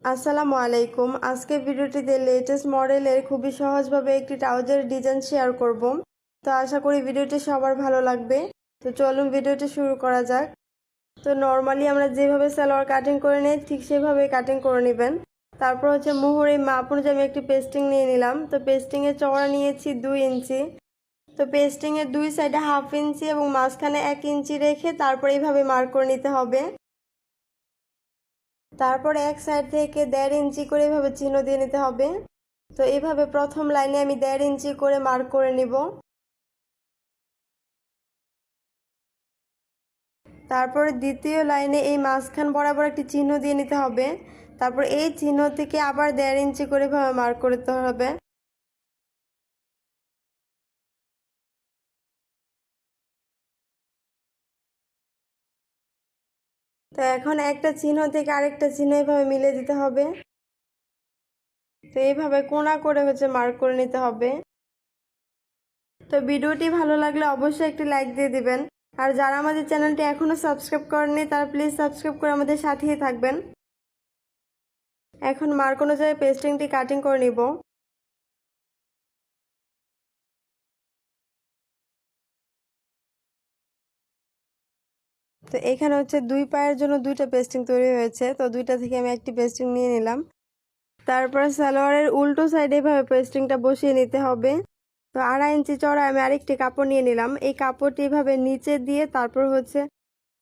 আসসালামু আলাইকুম। আজকে ভিডিওটিতে লেটেস্ট মডেলের খুবই সহজভাবে একটি ট্রাউজার ডিজাইন শেয়ার করব। তো আশা করি ভিডিওটি সবার ভালো লাগবে। তো চলুন ভিডিওটি শুরু করা যাক। তো নর্মালি আমরা যেভাবে সালোয়ার কাটিং করে নিই ঠিক সেভাবে কাটিং করে নেবেন। তারপর হচ্ছে মুহুরি মাপ অনুযায়ী আমি একটি পেস্টিং নিয়ে নিলাম। তো পেস্টিংয়ের চওড়া নিয়েছি 2 ইঞ্চি। তো পেস্টিংয়ের দুই সাইডে 1/2 ইঞ্চি এবং মাঝখানে 1 ইঞ্চি রেখে তারপর এইভাবে মার্ক করে নিতে হবে। তারপর এক সাইড থেকে 1.5 ইঞ্চি করে এভাবে চিহ্ন দিয়ে নিতে হবে। তো এইভাবে প্রথম লাইনে আমি 1.5 ইঞ্চি করে মার্ক করে নিব। তারপর দ্বিতীয় লাইনে এই মাঝখান বরাবর একটি চিহ্ন দিয়ে নিতে হবে। তারপর এই চিহ্ন থেকে আবার 1.5 ইঞ্চি করে এভাবে মার্ক করতে হবে। তো এখন একটা চিহ্ন থেকে আরেকটা চিহ্ন এভাবে মিলে দিতে হবে। তো এইভাবে কোণা করে মার্ক করে নিতে হবে। তো ভিডিওটি ভালো লাগলে অবশ্যই একটি লাইক দিয়ে দিবেন। আর যারা আমাদের চ্যানেলটি এখনো সাবস্ক্রাইব করেননি তারা প্লিজ সাবস্ক্রাইব করে আমাদের সাথেই থাকবেন। এখন মার্ক অনুযায়ী পেস্টিংটি কাটিং করে নিব। তো এখানে দুই পায়ের জন্য দুইটা পেস্টিং তৈরি হয়েছে। তো দুইটা থেকে আমি একটি পেস্টিং নিয়ে নিলাম। তারপর সালোয়ারের উল্টো সাইডে এভাবে পেস্টিংটা বসিয়ে নিতে হবে। তো 2.5 ইঞ্চি চড়া আমি আরেকটি কাপড় নিয়ে নিলাম। এই কাপড়টি এভাবে নিচে দিয়ে তারপর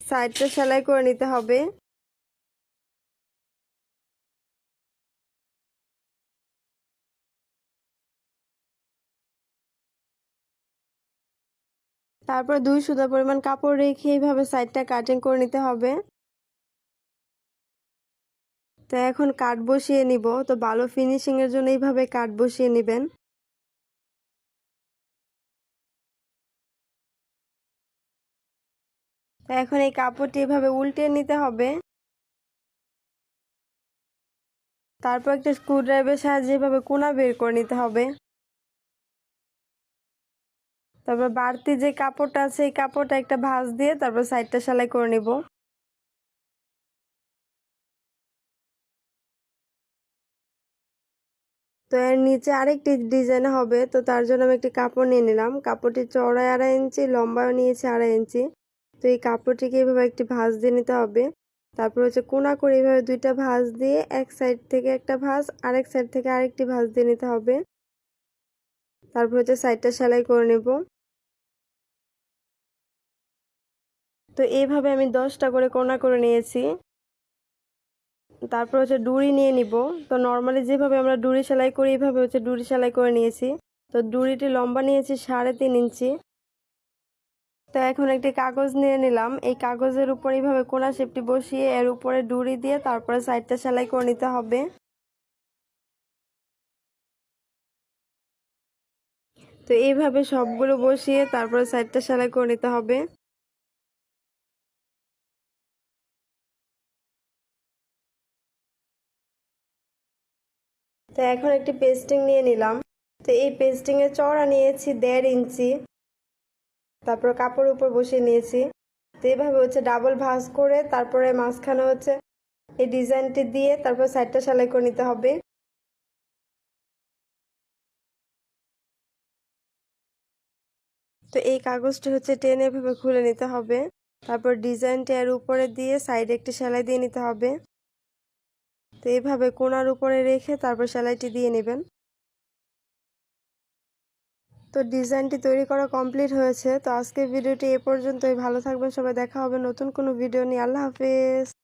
সাইডটা সেলাই করে নিতে হবে। তারপর 2 সুতা পরিমাণ কাপড় রেখে এইভাবে সাইডটা কাটিং করে নিতে হবে। তো এখন কাট বসিয়ে নিব। তো ভালো ফিনিশিং এর জন্য এইভাবে কাট বসিয়ে নেবেন। তো এখন এই কাপড়টি এভাবে উল্টে নিতে হবে। তারপর একটা স্ক্রুড্রাইভারের সাহায্যে এভাবে কোণা বের করে নিতে হবে। তারপর বাড়তি যে কাপড়টা আছে এই কাপড়টা একটা ভাঁজ দিয়ে তারপর সাইডটা সেলাই করে নিব। তো এর নিচে আরেকটি ডিজাইন হবে। তো তার জন্য আমি একটি কাপড় নিয়ে নিলাম। কাপড়টি চওড়ায় 2.5 ইঞ্চি, লম্বাও নিয়েছি 2.5 ইঞ্চি। তো এই কাপড়টিকে এভাবে একটি ভাঁজ দিয়ে নিতে হবে। তারপর কোণা করে এইভাবে দুইটা ভাঁজ দিয়ে এক সাইড থেকে একটা ভাঁজ আরেক সাইড থেকে আরেকটি ভাঁজ দিয়ে নিতে হবে। তারপর সাইডটা সেলাই করে নেব। তো এইভাবে আমি 10টা করে কোণা করে নিয়েছি। তারপর ডুরি নিয়ে নিব। তো নর্মালি যেভাবে আমরা ডুরি সেলাই করি এইভাবে ডুরি সেলাই করে নিয়েছি। তো ডুরিটি লম্বা নিয়েছি 3.5 ইঞ্চি। তো এখন একটি কাগজ নিয়ে নিলাম। এই কাগজের উপর এইভাবে কোণা শেপটি বসিয়ে এর উপরে ডুরি দিয়ে তারপরে সাইডটা সেলাই করে নিতে হবে। তো এইভাবে সবগুলো বসিয়ে তারপরে সাইডটা সেলাই করে নিতে হবে। তো এখন একটি পেস্টিং নিয়ে নিলাম। তো এই পেস্টিং এর চওড়া নিয়েছি 1.5 ইঞ্চি। তারপর কাপড়ের উপর বসিয়ে নিয়েছি। তো এইভাবে ডাবল ভাঁজ করে তারপরে মাঝখানে এই ডিজাইনটি দিয়ে তারপর সাইডটা সেলাই করে নিতে হবে। তো এই কাগজটি টেনে এভাবে খুলে নিতে হবে। তারপর ডিজাইনটি এর উপরে দিয়ে সাইডে একটি সেলাই দিয়ে নিতে হবে। তো এইভাবে কোণার উপরে রেখে তারপর সেলাইটি দিয়ে নেবেন। তো ডিজাইনটি তৈরি করা কমপ্লিট হয়েছে। তো আজকের ভিডিওটি এ পর্যন্তই। ভালো থাকবেন সবাই। দেখা হবে নতুন কোনো ভিডিও নিয়ে। আল্লাহ হাফেজ।